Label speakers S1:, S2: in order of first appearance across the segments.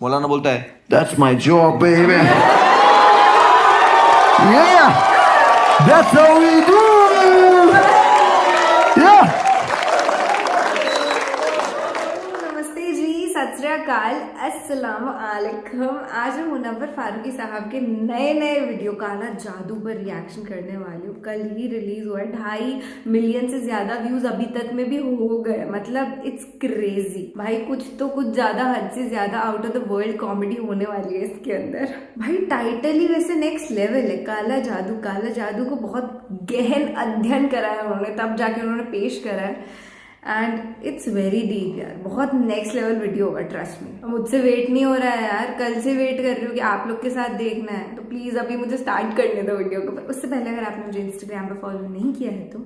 S1: मौलाना बोलता है That's my job, baby. Yeah, that's how we do. Yeah.
S2: नमस्ते जी, सत श्री अकाल, अस्सलाम वालेकुम। आज मैं मुनव्वर फारूकी साहब के नए वीडियो काला जादू पर रिएक्शन करने वाली हूँ। कल ही रिलीज हुआ है, 2.5 मिलियन से ज्यादा व्यूज अभी तक में भी हो गए। मतलब इट्स क्रेजी भाई, कुछ ज्यादा हद से ज्यादा out of the world comedy होने वाली है इसके अंदर। भाई टाइटल ही वैसे नेक्स्ट लेवल है, काला जादू। काला जादू को बहुत गहन अध्ययन करा है उन्होंने, तब जाके उन्होंने पेश करा है। एंड इट्स वेरी डीप यार, बहुत नेक्स्ट लेवल वीडियो होगा, ट्रस्ट में। मुझसे वेट नहीं हो रहा है यार, कल से वेट कर रही हूँ कि आप लोग के साथ देखना है। तो प्लीज अभी मुझे स्टार्ट करने दो वीडियो को। उससे पहले अगर आपने मुझे इंस्टाग्राम पर फॉलो नहीं किया है तो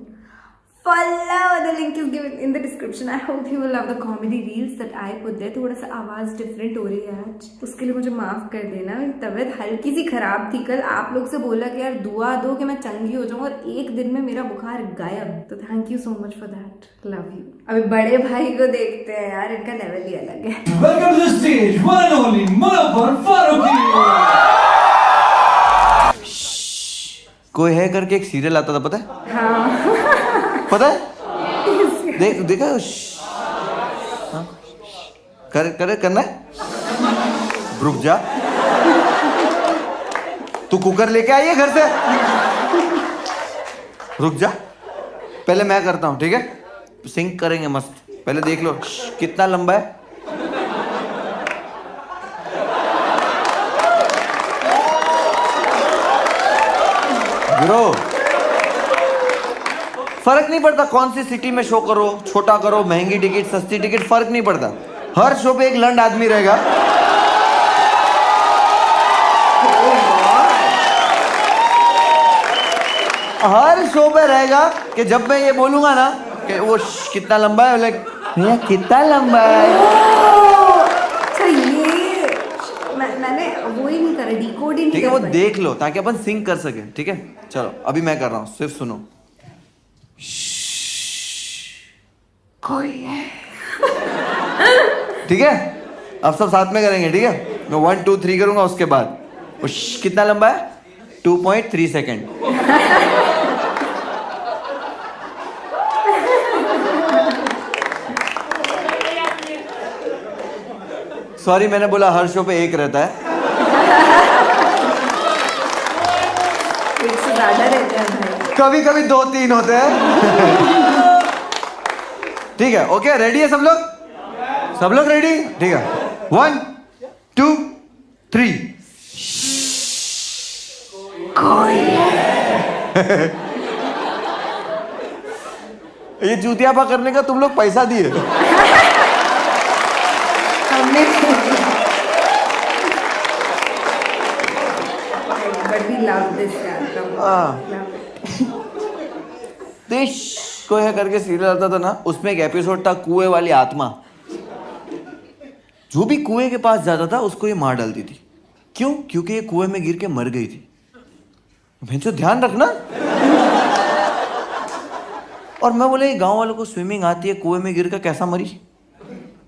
S2: follow, the link is given in the description. I hope you will love the comedy reels that I put there. थोड़ा सा आवाज डिफरेंट हो रही है आज, उसके लिए मुझे माफ कर देना। मेरी तबीयत हल्की सी खराब थी कल। आप लोग से बोला कि यार दुआ दो कि मैं चंगी हो जाऊं, और एक दिन में मेरा बुखार गायब। तो thank you so much for that, love you. अभी बड़े भाई को देखते हैं यार, इनका लेवल ही अलग है।
S3: Welcome to the stage, one and only Munawwar Farooqui.
S1: कोई है करके एक सीरियल आता था, पता है?
S2: हाँ
S1: पता है? देखा? हाँ? करना है? रुक जा, तू कुकर लेके आई है घर से? रुक जा, पहले मैं करता हूं, ठीक है? सिंक करेंगे मस्त। पहले देख लो कितना लंबा है। ब्रो, फर्क नहीं पड़ता कौन सी सिटी में शो करो, छोटा करो, महंगी टिकट, सस्ती टिकट, फर्क नहीं पड़ता। हर शो पे एक लंड आदमी रहेगा। हर शो पे रहेगा कि जब मैं ये बोलूंगा ना कि वो कितना लंबा है, लाइक भैया कितना लंबा है।
S2: अच्छा, ये मैंने वो ही नहीं करा, डिकोड ही नहीं।
S1: ठीक है, वो देख लो ताकि अपन सिंक कर सके। ठीक है, चलो अभी मैं कर रहा हूँ, सिर्फ सुनो। कोई है। ठीक है, अब सब साथ में करेंगे। ठीक है, मैं 1 2 3 करूंगा, उसके बाद कितना लंबा है? 2.3 सेकेंड। सॉरी, मैंने बोला हर शो पे एक रहता है।
S2: एक से ज्यादा रहते हैं भाई,
S1: कभी कभी 2-3 होते हैं। ठीक है, ओके, रेडी है सब लोग? सब लोग रेडी? ठीक है, 1 2 3। ये चूतियापा करने का तुम लोग पैसा दिए?
S2: हमने but we love this यार।
S1: देश को है करके सीरियल आता था ना, उसमें एक एपिसोड था कुएं वाली आत्मा। जो भी कुएं के पास जाता था उसको ये मार डालती थी। क्यों? क्योंकि ये कुएं में गिर के मर गई थी। भैंसो ध्यान रखना। और मैं बोले गांव वालों को स्विमिंग आती है, कुएं में गिर कर कैसा मरी?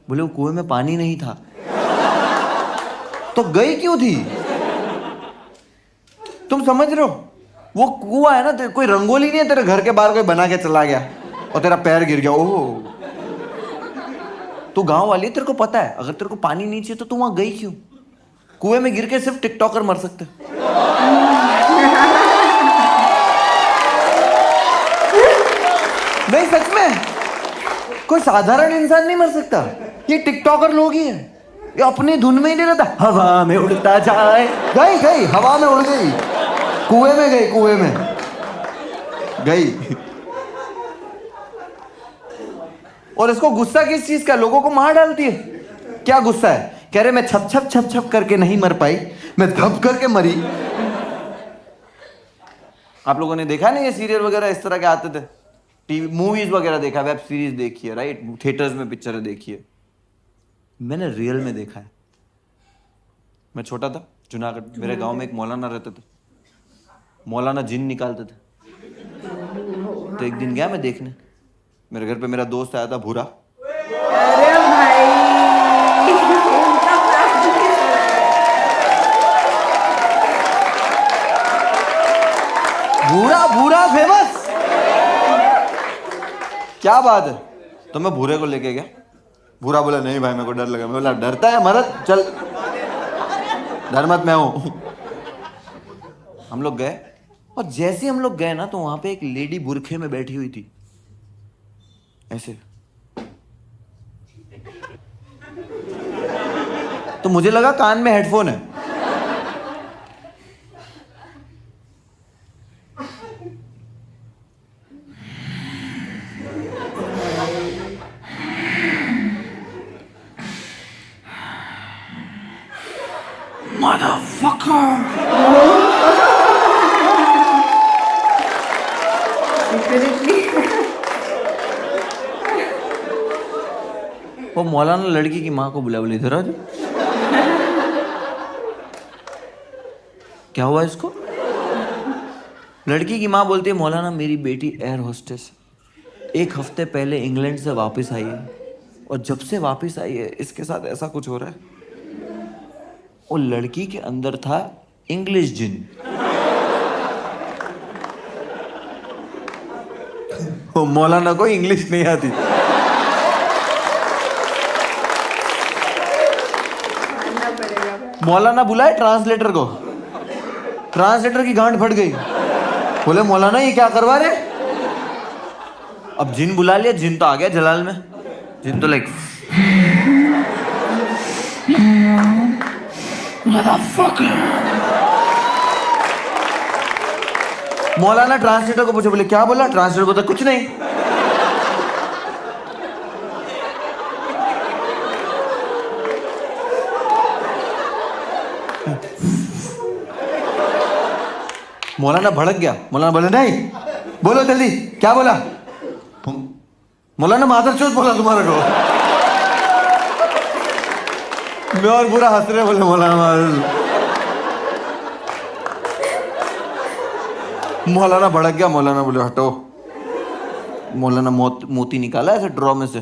S1: बोले वो कुएं में पानी नहीं था। तो गई क्यों थी? तुम समझ रहे हो? वो कुआं है ना, कोई रंगोली नहीं है तेरे घर के बाहर कोई बना के चला गया और तेरा पैर गिर गया। ओह, तू गांव वाली है, तेरे को पता है अगर तेरे को पानी नहीं चाहिए तो तू वहां गई क्यों? कुएं में गिर के सिर्फ टिकटॉकर मर सकते। नहीं, सच में कोई साधारण इंसान नहीं मर सकता। ये टिकटॉकर लोग ही हैं। ये अपनी धुन में ही नहीं रहता, हवा में उड़ता जाए। गई हवा में उड़ गई, कुएं में गई, कुएं में गई। और इसको गुस्सा किस चीज का? लोगों को मार डालती है। क्या गुस्सा है? कह रहे मैं छप छप करके नहीं मर पाई, मैं धप करके मरी। आप लोगों ने देखा ना ये सीरियल वगैरह इस तरह के आते थे, टीवी मूवीज वगैरह देखा, वेब सीरीज देखी है, राइट? थिएटर्स में पिक्चरें देखी है। मैंने रियल में देखा है। मैं छोटा था, जूनागढ़, मेरे गांव में एक मौलाना रहते थे। मौलाना जिन निकालते थे। तो एक दिन गया मैं देखने, मेरे घर पे मेरा दोस्त आया था भूरा।
S2: अरे भाई
S1: भूरा फेमस। क्या बात है। तो मैं भूरे को लेके गया, भूरा बोला नहीं भाई मेरे को डर लगा। मैं बोला डरता है मरद, चल डर मत, मैं हूं। हम लोग गए और जैसे हम लोग गए ना तो वहां पे एक लेडी बुरखे में बैठी हुई थी ऐसे। तो मुझे लगा कान में हेडफोन है। Motherfucker! वो मौलाना लड़की की माँ को बुला, बोले इधर आ जाओ। क्या हुआ इसको? लड़की की माँ बोलती है मौलाना मेरी बेटी एयर होस्टेस है, 1 हफ्ते पहले इंग्लैंड से वापस आई है और जब से वापस आई है इसके साथ ऐसा कुछ हो रहा है। वो लड़की के अंदर था इंग्लिश जिन। वो मौलाना को इंग्लिश नहीं आती। मौलाना बुलाए ट्रांसलेटर को, ट्रांसलेटर की गांड फट गई। बोले मौलाना ये क्या करवा रहे। अब जिन बुला लिया, जिन तो आ गया जलाल में। जिन तो लाइक मौलाना ट्रांसलेटर को पूछे, बोले क्या बोला। ट्रांसलेटर को तो कुछ नहीं। मौलाना भड़क गया। मौलाना बोले नहीं, बोलो जल्दी क्या बोला। मौलाना मादरचोद बोला तुम्हारे को। मैं और बुरा हंस रहे, बोले मौलाना। मौलाना भड़क गया। मौलाना बोले हटो। मौलाना मोती निकाला ऐसे ड्रॉ में से,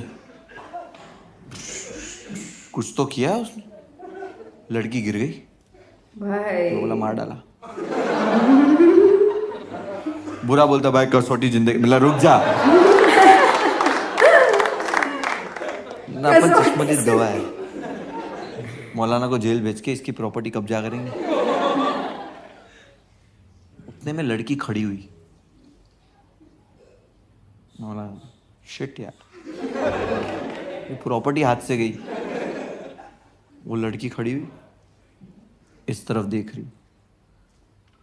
S1: कुछ तो किया उसने। लड़की गिर गई
S2: भाई।
S1: तो बोला मार डाला। बुरा बोलता भाई कसौटी जिंदगी। बोला रुक जा ना, अपन चश्मदीद गवाह है। मौलाना को जेल भेज के इसकी प्रॉपर्टी कब्जा करेंगे। उतने में लड़की खड़ी हुई। मौलाना शिट यार, ये प्रॉपर्टी हाथ से गई। वो लड़की खड़ी हुई, इस तरफ देख रही,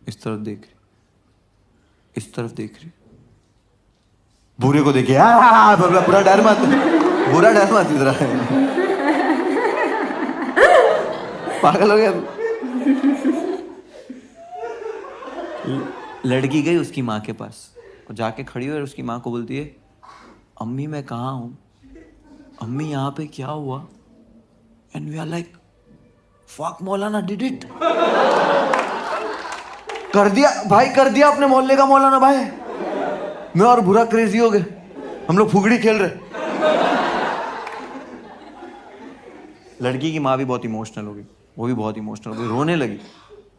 S1: इस तरफ देख रही, इस तरफ देख रही। बुरे को देखे पूरा डर मत, बुरा डर मत इधर। पागल हो गया। लड़की गई उसकी माँ के पास और जाके खड़ी हुई और उसकी माँ को बोलती है अम्मी मैं कहाँ हूँ, अम्मी यहाँ पे क्या हुआ। And we are like fuck मौलाना डिड इट। कर दिया भाई, कर दिया अपने मोहल्ले का मौलाना भाई। मैं और बुरा क्रेजी हो गए, हम लोग फुगड़ी खेल रहे। लड़की की माँ भी बहुत इमोशनल हो गई, वो भी बहुत इमोशनल हो गई, रोने लगी।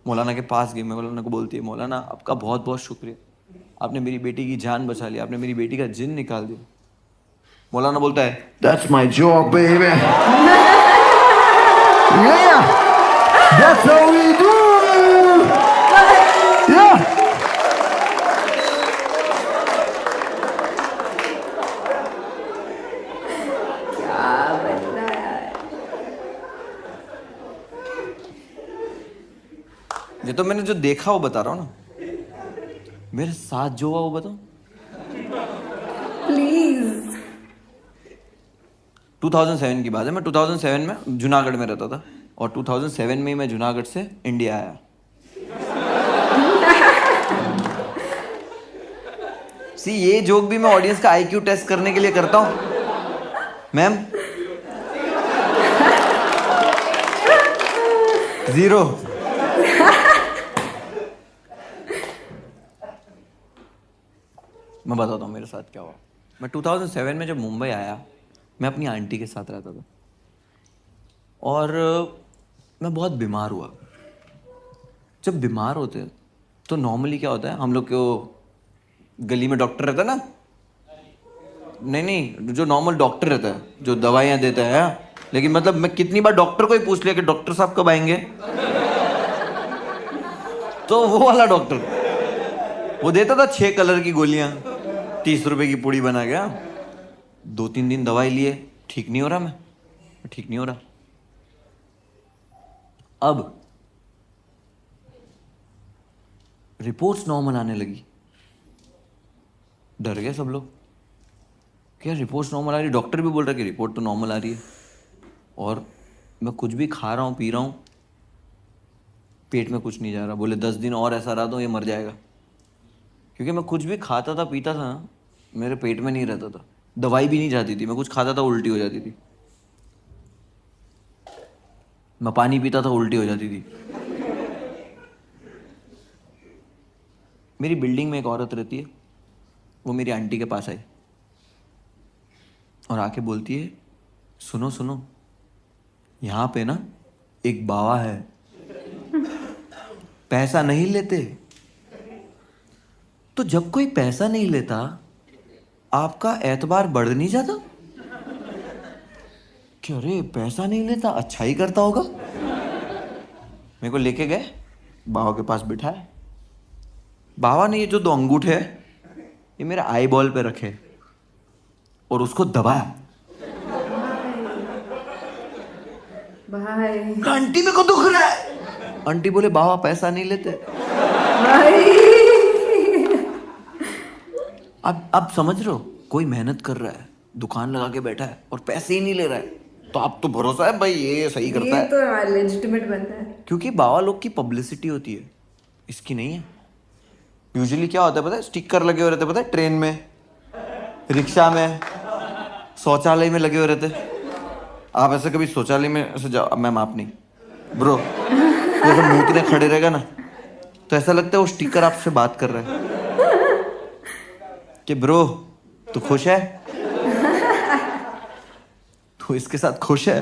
S1: मौलाना के पास गई, मैं मौलाना को बोलती है मौलाना आपका बहुत बहुत शुक्रिया, आपने मेरी बेटी की जान बचा ली, आपने मेरी बेटी का जिन निकाल दिया। मौलाना बोलता है That's my job baby। Yeah, that's how we do। Yeah।
S2: क्या बंदा यार।
S1: ये तो मैंने जो देखा वो बता रहा हूँ ना, मेरे साथ जो हुआ वो बताओ।
S2: प्लीज।
S1: 2007 की बात है। मैं 2007 में जूनागढ़ में रहता था और 2007 में ही मैं जूनागढ़ से इंडिया आया। सी ये जोक भी मैं ऑडियंस का आईक्यू टेस्ट करने के लिए करता हूं मैम। 0। मैं बताता हूँ मेरे साथ क्या हुआ। मैं 2007 में जब मुंबई आया, मैं अपनी आंटी के साथ रहता था और मैं बहुत बीमार हुआ। जब बीमार होते हैं तो नॉर्मली क्या होता है, हम लोग को गली में डॉक्टर रहता है ना, नहीं जो नॉर्मल डॉक्टर रहता है जो दवाइयाँ देता है, लेकिन मतलब मैं कितनी बार डॉक्टर को ही पूछ लिया कि डॉक्टर साहब कब आएंगे, तो वो वाला डॉक्टर वो देता था 6 कलर की गोलियां 30 रुपए की पुड़ी बना गया। 2-3 दिन दवाई लिए, ठीक नहीं हो रहा, मैं ठीक नहीं हो रहा। अब रिपोर्ट्स नॉर्मल आने लगी, डर गए सब लोग, क्या रिपोर्ट्स नॉर्मल आ रही, डॉक्टर भी बोल रहा है कि रिपोर्ट तो नॉर्मल आ रही है, और मैं कुछ भी खा रहा हूँ पी रहा हूँ, पेट में कुछ नहीं जा रहा। बोले 10 दिन और ऐसा रहा तो ये मर जाएगा, क्योंकि मैं कुछ भी खाता था पीता था ना, मेरे पेट में नहीं रहता था, दवाई भी नहीं जाती थी, मैं कुछ खाता था उल्टी हो जाती थी, मैं पानी पीता था उल्टी हो जाती थी। मेरी बिल्डिंग में एक औरत रहती है, वो मेरी आंटी के पास आई और आके बोलती है, सुनो सुनो, यहाँ पे ना एक बाबा है, पैसा नहीं लेते, तो जब कोई पैसा नहीं लेता आपका एतबार बढ़ नहीं जाता? कि अरे पैसा नहीं लेता, अच्छा ही करता होगा। मेरे को लेके गए, बाबा के पास बिठाए, बाबा ने ये जो 2 अंगूठे है ये मेरे आई बॉल पे रखे और उसको दबाया।
S2: भाई
S1: आंटी मेरे को दुख रहा है, आंटी बोले बाबा पैसा नहीं लेते।
S2: भाई
S1: अब समझ रहे हो, कोई मेहनत कर रहा है, दुकान लगा के बैठा है और पैसे ही नहीं ले रहा है, तो आप तो भरोसा है भाई ये सही करता
S2: ये
S1: है,
S2: तो लेजिटिमेट बनता है।
S1: क्योंकि बाबा लोग की पब्लिसिटी होती है, इसकी नहीं है। यूजुअली क्या होता है पता है, स्टिकर लगे हुए रहते हैं, पता है, ट्रेन में, रिक्शा में, शौचालय में लगे हुए रहते। आप ऐसे कभी शौचालय में ऐसे जाओ, मैम आप नहीं ब्रो, तो मूतने खड़े रहेगा ना, तो ऐसा लगता है वो स्टिकर आपसे बात कर रहा है कि ब्रो तू खुश है, तू इसके साथ खुश है।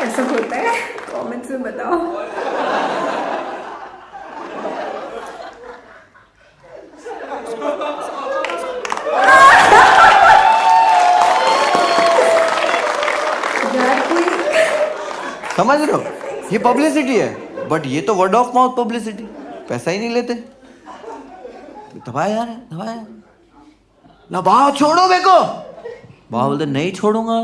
S2: ऐसा होता है, कमेंट्स में बताओ।
S1: समझ रहे हो, ये पब्लिसिटी है, बट ये तो वर्ड ऑफ माउथ पब्लिसिटी, पैसा ही नहीं लेते। दबाया यार, दबाया ना, बाबा छोड़ो मेरे को, बाबा बोलते नहीं छोड़ूंगा।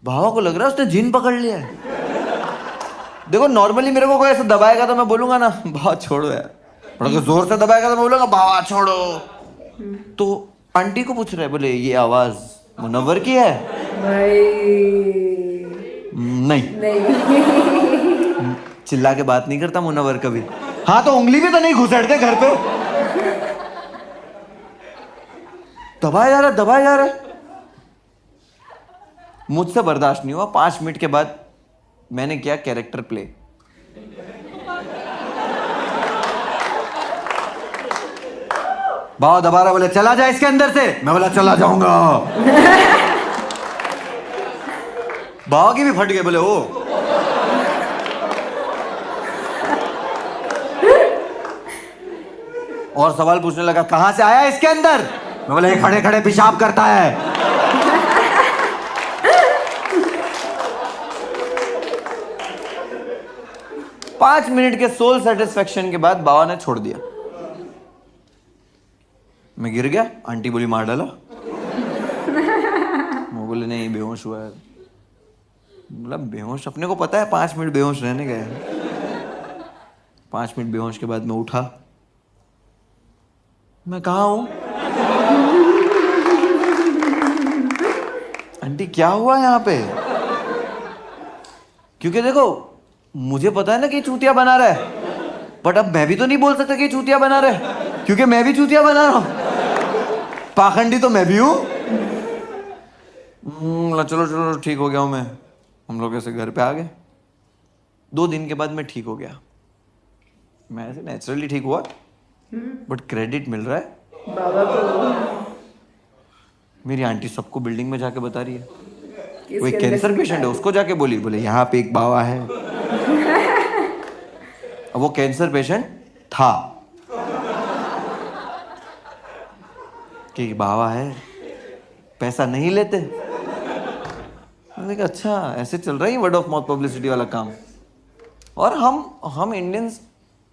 S1: बाबा को लग रहा है उसने जिन पकड़ लिया है। देखो नॉर्मली मेरे को कोई ऐसा दबाएगा तो मैं बोलूंगा ना बाबा छोड़ो यार, और अगर जोर से दबाएगा तो मैं बोलूंगा बाबा छोड़ो। तो आंटी को पूछ रहे, बोले ये आवाज मुनव्वर की है?
S2: भाई
S1: नहीं, चिल्ला के बात नहीं करता मुनव्वर कभी। हाँ तो उंगली भी तो नहीं घुसेड़ते घर पे। दबाया जा रहा, दबाया जा रहा, मुझसे बर्दाश्त नहीं हुआ। 5 मिनट के बाद मैंने किया कैरेक्टर प्ले। बाबा दबा रहा, बोले चला जा इसके अंदर से, मैं बोला चला जाऊंगा। बाबा की भी फट गए, बोले ओ। और सवाल पूछने लगा कहां से आया इसके अंदर, मैं बोला ये खड़े खड़े पेशाब करता है। पांच मिनट के सोल सेटिस्फेक्शन के बाद बाबा ने छोड़ दिया। मैं गिर गया, आंटी बोली मार डाला। वो बोले नहीं बेहोश हुआ है। मतलब बेहोश, अपने को पता है 5 मिनट बेहोश रहने गए। 5 मिनट बेहोश के बाद मैं उठा, मैं कहाँ हूं? आंटी क्या हुआ यहाँ पे? क्योंकि देखो मुझे पता है ना कि चूतिया बना रहा है, बट अब मैं भी तो नहीं बोल सकता कि चूतिया बना रहा है, क्योंकि मैं भी चूतिया बना रहा हूं। पाखंडी तो मैं भी हूं। चलो चलो ठीक हो गया हूं मैं। हम लोग ऐसे घर पे आ गए। 2 दिन के बाद मैं ठीक हो गया। मैं ऐसे नेचुरली ठीक हुआ, बट क्रेडिट मिल रहा है
S2: बाबा को।
S1: मेरी आंटी सबको बिल्डिंग में जाके बता रही है। वो एक
S2: इसके अंदर
S1: कैंसर पेशेंट है, उसको जाके बोली, बोले यहाँ पे एक बाबा है। अब वो कैंसर पेशेंट था कि बाबा है, पैसा नहीं लेते। मैंने कहा अच्छा ऐसे चल रहा है वर्ड ऑफ माउथ पब्लिसिटी वाला काम। और हम इंडियंस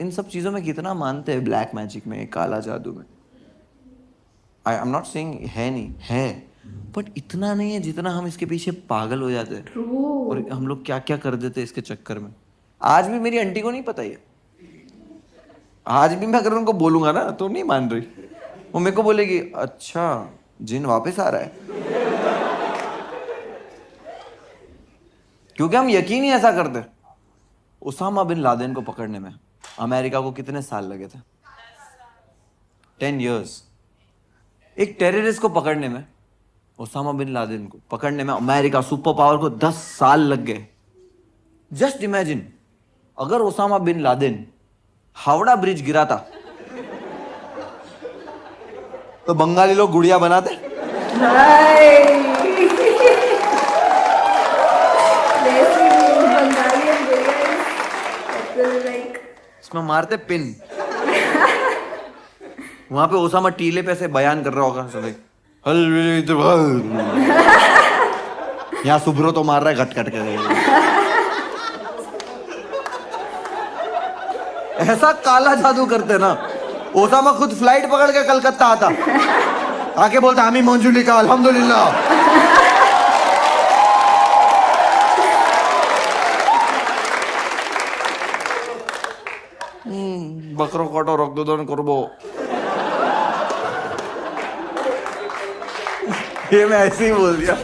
S1: इन सब चीज़ों में कितना मानते हैं, ब्लैक मैजिक में, काला जादू में। आई एम नॉट सेइंग है नहीं, है, बट इतना नहीं है जितना हम इसके पीछे पागल हो जाते हैं। और हम लोग क्या क्या कर देते हैं इसके चक्कर में। आज भी मेरी आंटी को नहीं पता ये, आज भी मैं अगर उनको बोलूंगा ना तो नहीं मान रही। वो मेरे को बोलेगी अच्छा जिन वापस आ रहा है, क्योंकि हम यकीन ही ऐसा करते। उसामा बिन लादेन को पकड़ने में अमेरिका को कितने साल लगे थे? 10 years। एक टेररिस्ट को पकड़ने में, उसामा बिन लादेन को पकड़ने में अमेरिका सुपर पावर को 10 साल लग गए। जस्ट इमेजिन अगर Osama bin Laden Howrah bridge गिराता तो बंगाली लोग गुड़िया बनाते। इसमें मारते पिन। वहां पे ओसामा टीले पे ऐसे बयान कर रहा होगा, यहाँ सुब्रो तो मार रहा है घट घट के। ऐसा काला जादू करते ना। ओसामा खुद फ्लाइट पकड़ के कलकत्ता आता, आके बोलता हामी मंजुलिका अल्हम्दुलिल्लाह। बकरो काटो रक्तदान करबो। ये मैं ऐसे ही बोल दिया।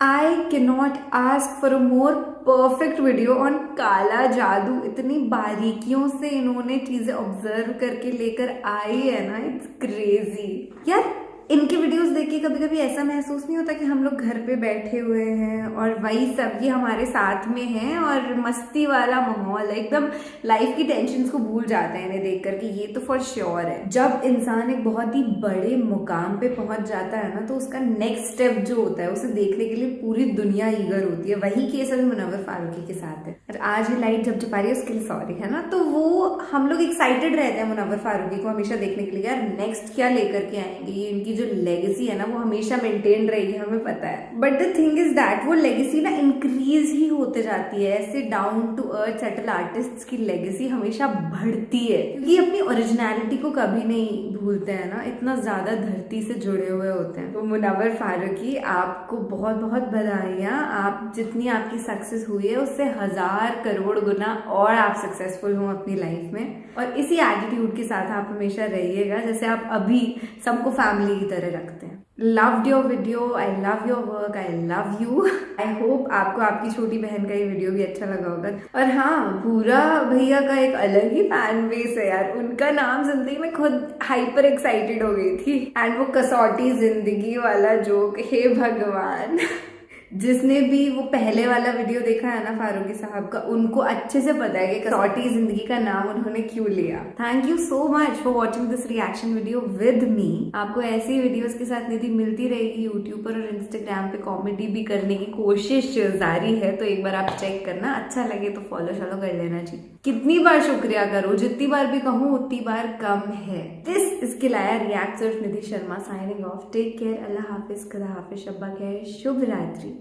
S2: I cannot ask for a more perfect video on काला जादू। इतनी बारीकियों से इन्होंने चीजें ऑब्जर्व करके लेकर आई है ना, इट्स क्रेजी यार। इनके वीडियोस देख के कभी कभी ऐसा महसूस नहीं होता कि हम लोग घर पे बैठे हुए हैं और वही सब ये हमारे साथ में हैं और मस्ती वाला माहौल है, एकदम लाइफ की टेंशन्स को भूल जाते हैं इन्हें देख कर। कि ये तो फॉर श्योर है, जब इंसान एक बहुत ही बड़े मुकाम पे पहुंच जाता है ना तो उसका नेक्स्ट स्टेप जो होता है उसे देखने के लिए पूरी दुनिया ईगर होती है। वही केस अभी मुनव्वर फारूकी के साथ है। और आज ही लाइट जब जब आ रही है उसके लिए सॉरी, है ना। तो वो हम लोग एक्साइटेड रहते हैं मुनव्वर फारूकी को हमेशा देखने के लिए, यार नेक्स्ट क्या लेकर के आएंगे। ये इनकी जो लेगेसी है ना वो हमेशा मेंटेन रहेगी, हमें पता है। But the thing is that वो लेगेसी ना इंक्रीज ही होते जाती है। ऐसे down to earth settle artists की लेगेसी हमेशा बढ़ती है, क्योंकि अपनी ओरिजिनलिटी को कभी नहीं भूलते हैं ना, इतना ज्यादा धरती से जुड़े हुए होते हैं। तो मुनव्वर फारूकी आपको बहुत बहुत बधाइयाँ। आप जितनी आपकी सक्सेस हुई है उससे 1000 करोड़ गुना और आप सक्सेसफुल हो अपनी लाइफ में। और इसी एटीट्यूड के साथ आप हमेशा रहिएगा जैसे आप अभी सबको फैमिली की तरह रखते हैं। Loved your video, I love your work, I love you. I hope आपको आपकी छोटी बहन का ये वीडियो भी अच्छा लगा होगा। और हाँ, पूरा भैया का एक अलग ही फैन बेस है यार। उनका नाम सुनते ही मैं खुद हाइपर एक्साइटेड हो गई थी। एंड वो कसौटी जिंदगी वाला जोक, हे भगवान। जिसने भी वो पहले वाला वीडियो देखा है ना फारूकी साहब का, उनको अच्छे से पता है कि कसौटी जिंदगी का नाम उन्होंने क्यों लिया। Thank you so much for watching this reaction video with me. आपको ऐसी वीडियोस के साथ निधि मिलती रहेगी यूट्यूब पर और इंस्टाग्राम पे। कॉमेडी भी करने की कोशिश जारी है, तो एक बार आप चेक करना। अच्छा लगे तो फॉलो शॉलो कर लेना चाहिए। कितनी बार शुक्रिया करो, जितनी बार भी कहूँ उतनी बार कम है। दिस इसके लाया रिएक्ट सिर्फ Nidhi Sharma signing off. Take care, अल्लाह हाफिज, खुदा हाफिज, शब्बा खैर, शुभ रात्रि।